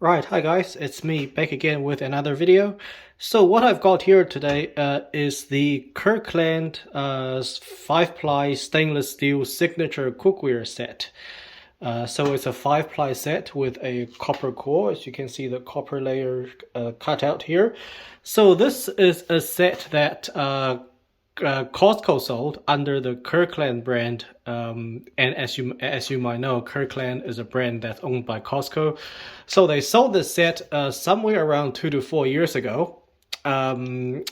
Right, hi guys, it's me back again with another video. So what I've got here today is the Kirkland 5-ply stainless steel signature cookware set. So it's a 5-ply set with a copper core. As you can see, the copper layer cut out here. So this is a set that Costco sold under the Kirkland brand, and as you might know, Kirkland is a brand that's owned by Costco. So they sold this set somewhere around 2 to 4 years ago, and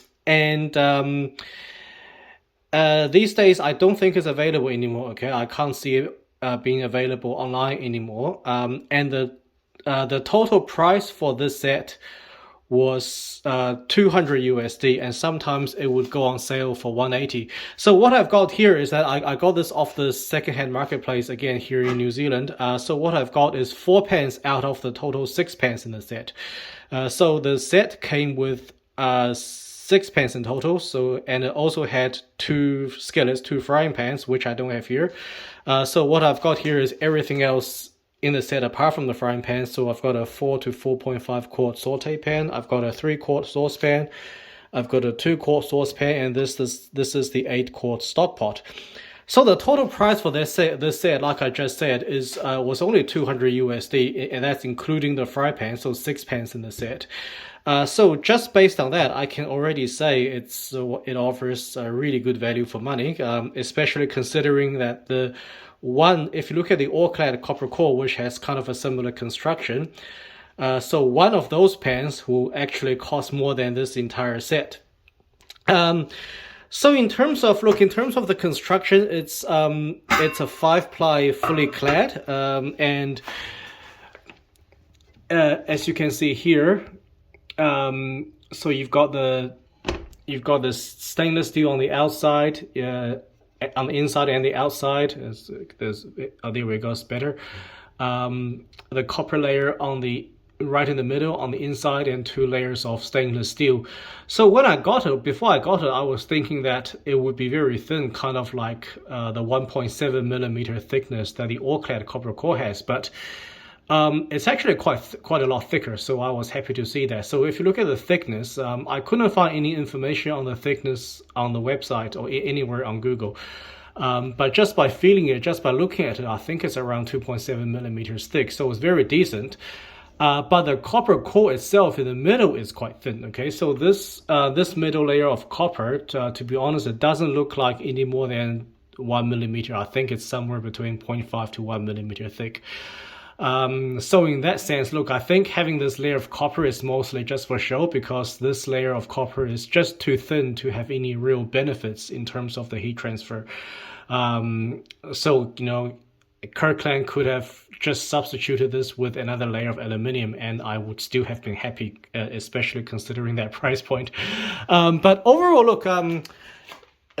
these days I don't think it's available anymore. Okay, I can't see it being available online anymore. And the total price for this set was 200 USD, and sometimes it would go on sale for 180. So what I've got here is that I got this off the secondhand marketplace again here in New Zealand. So what I've got is 4 pans out of the total 6 pans in the set. So the set came with 6 pans in total. So, and it also had 2 skillets, 2 frying pans, which I don't have here. So what I've got here is everything else in the set apart from the frying pan. So I've got a 4 to 4.5 quart saute pan, I've got a 3-quart saucepan, I've got a 2-quart saucepan, and this is the 8-quart stock pot. So the total price for this set, like I just said, is was only 200 USD, and that's including the fry pan, so 6 pans in the set. So just based on that, I can already say it offers a really good value for money, especially considering that if you look at the all-clad copper core, which has kind of a similar construction, so one of those pans will actually cost more than this entire set. So in terms of the construction, it's a 5-ply fully clad, and as you can see here, so you've got the stainless steel on the outside, on the inside and the outside. There we go, it's better. The copper layer on the right in the middle on the inside, and 2 layers of stainless steel. So before I got it, I was thinking that it would be very thin, kind of like the 1.7 millimeter thickness that the all-clad copper core has, but it's actually quite a lot thicker, so I was happy to see that. So if you look at the thickness, I couldn't find any information on the thickness on the website or anywhere on Google. But just by feeling it, just by looking at it, I think it's around 2.7 millimeters thick, so it's very decent. But the copper core itself in the middle is quite thin. Okay, so this middle layer of copper, to be honest, it doesn't look like any more than 1 millimeter. I think it's somewhere between 0.5 to 1 millimeter thick. So in that sense, look, I think having this layer of copper is mostly just for show, because this layer of copper is just too thin to have any real benefits in terms of the heat transfer. So, you know, Kirkland could have just substituted this with another layer of aluminium, and I would still have been happy, especially considering that price point. But overall, look,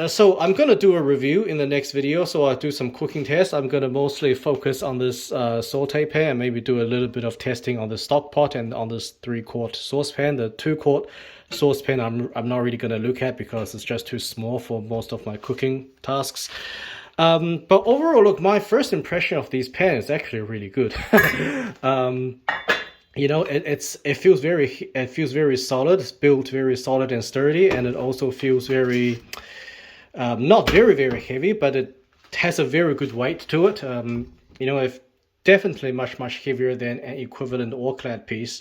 so I'm going to do a review in the next video, so I'll do some cooking tests. I'm going to mostly focus on this saute pan, and maybe do a little bit of testing on the stock pot and on this 3-quart saucepan. The 2-quart saucepan I'm not really going to look at because it's just too small for most of my cooking tasks. But overall, look, my first impression of these pans is actually really good. You know, it feels very solid. It's built very solid and sturdy, and it also feels very not very heavy, but it has a very good weight to it. You know, it's definitely much heavier than an equivalent all-clad piece.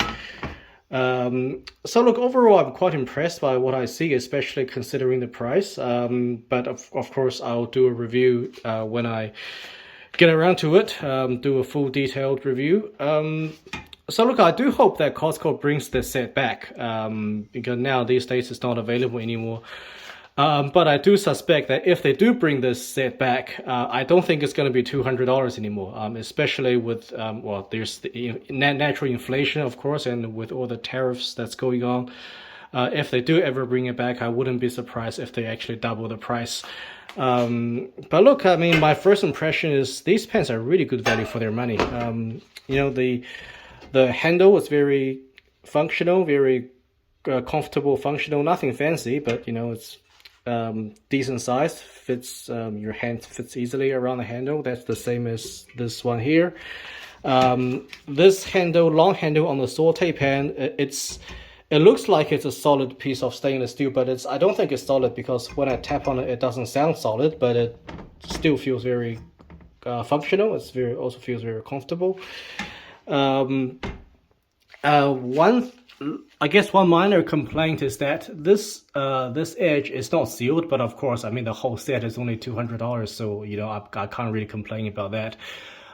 So look, overall, I'm quite impressed by what I see, especially considering the price. But of course, I'll do a review when I get around to it, do a full detailed review. So look, I do hope that Costco brings this set back, because now these days it's not available anymore. But I do suspect that if they do bring this set back, I don't think it's going to be $200 anymore, especially with, well, there's the natural inflation, of course, and with all the tariffs that's going on. If they do ever bring it back, I wouldn't be surprised if they actually double the price. But look, I mean, my first impression is these pans are really good value for their money. You know, the handle is very functional, very comfortable, functional, nothing fancy, but you know, it's decent size, fits, your hand fits easily around the handle. That's the same as this one here. This handle, long handle on the saute pan, it looks like it's a solid piece of stainless steel, but I don't think it's solid because when I tap on it, it doesn't sound solid, but it still feels very functional. Also feels very comfortable. I guess one minor complaint is that this edge is not sealed, but of course, I mean the whole set is only $200, so you know I can't really complain about that.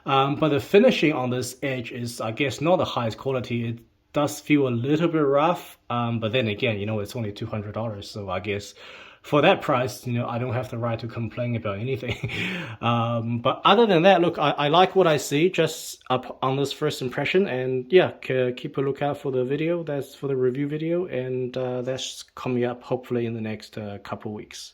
But the finishing on this edge is, I guess, not the highest quality. It does feel a little bit rough, but then again, you know, it's only $200, so I guess for that price, you know, I don't have the right to complain about anything. But other than that, look, I like what I see just up on this first impression, and yeah, keep a lookout for the video. That's for the review video, and that's coming up hopefully in the next couple weeks.